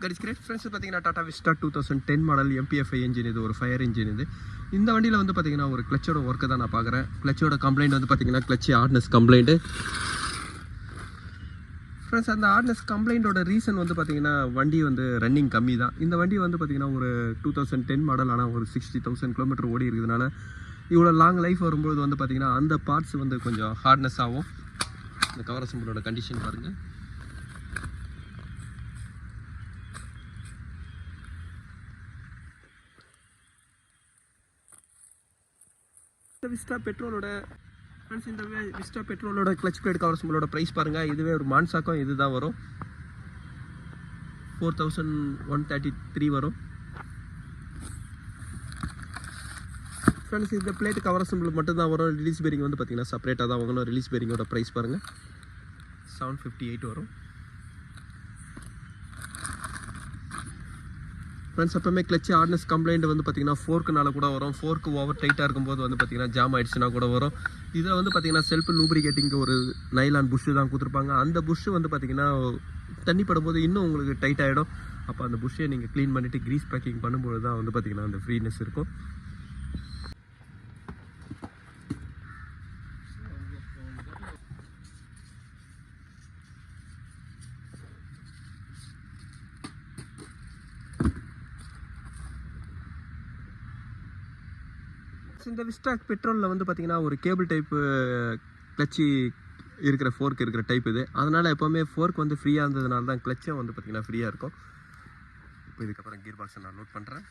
Guys, great friends, பார்த்தீங்கன்னா Tata Vista 2010 model MPFI engine. இது ஒரு ஃபயர் இன்ஜின். இந்த வண்டியில் வந்து பார்த்தீங்கன்னா ஒரு கிளச்சோட ஒர்க்கை தான் நான் பார்க்குறேன். கிளச்சோட கம்ப்ளைண்ட் வந்து பார்த்தீங்கன்னா கிளச் ஹார்ட்னஸ் கம்ப்ளைண்ட்டு. ஃப்ரெண்ட்ஸ், அந்த ஹார்ட்னஸ் கம்ப்ளைண்ட்டோட ரீசன் வந்து பார்த்தீங்கன்னா வண்டி வந்து ரன்னிங் கம்மி தான். இந்த வண்டி வந்து பார்த்தீங்கன்னா ஒரு 2010 மாடல், ஆனால் ஒரு 60,000 கிலோமீட்டர் ஓடி இருக்கிறதுனால இவ்வளோ லாங் லைஃப் வரும்போது வந்து பார்த்தீங்கன்னா அந்த பார்ட்ஸ் வந்து கொஞ்சம் ஹார்ட்னஸ் ஆகும். இந்த கவர் அசம்பிளோட கண்டிஷன் பாருங்கள். விஸ்டா பெட்ரோலோட ஃப்ரெண்ட்ஸ், இந்த விஸ்டா பெட்ரோலோட கிளச் பிளேட் கவர் அசம்பிளோட ப்ரைஸ் பாருங்கள். இதுவே ஒரு மான்சாக்கம் இது தான் வரும். 4133 வரும். ஃப்ரெண்ட்ஸ், இந்த பிளேட் கவர் அசம்பிள் மட்டும் தான் வரும். ரிலீஸ் பேரிங் வந்து பார்த்தீங்கன்னா செப்பரேட்டாக தான் வாங்கணும். ரிலீஸ் பேரிங்கோட ப்ரைஸ் பாருங்கள், 758 வரும். ஃப்ரெண்ட்ஸ், எப்பவுமே கிளச் ஹார்ட்னஸ் கம்ப்ளைண்ட் வந்து பார்த்தீங்கன்னா ஃபோர்க்குனால கூட வரும். ஃபோர்க்கு ஓவர் டைட்டாக இருக்கும்போது வந்து பார்த்தீங்கன்னா ஜாம் ஆகிடுச்சுன்னா கூட வரும். இதில் வந்து பார்த்தீங்கன்னா செல்ஃப் லூப்ரிகேட்டிங்க்கு ஒரு நைலான் புஷ்ஷு தான் கொடுத்துருப்பாங்க. அந்த புஷ்ஷு வந்து பார்த்தீங்கன்னா தண்ணி படும்போது இன்னும் உங்களுக்கு டைட் ஆகிடும். அப்போ அந்த புஷ்ஷை நீங்கள் க்ளீன் பண்ணிவிட்டு க்ரீஸ் பேக்கிங் பண்ணும்போது தான் வந்து பார்த்தீங்கன்னா அந்த ஃப்ரீனஸ் இருக்கும். இந்த விஸ்டா பெட்ரோலில் வந்து பார்த்தீங்கன்னா ஒரு கேபிள் டைப்பு கிளச்சி இருக்கிற ஃபோர்க் இருக்கிற டைப் இது. அதனால் எப்போவுமே ஃபோர்க் வந்து ஃப்ரீயாக இருந்ததுனால தான் கிளச்சும் வந்து பார்த்தீங்கன்னா ஃப்ரீயாக இருக்கும். இப்போ இதுக்கப்புறம் கியர் பாக்ஸை நான் லோட் பண்ணுறேன்.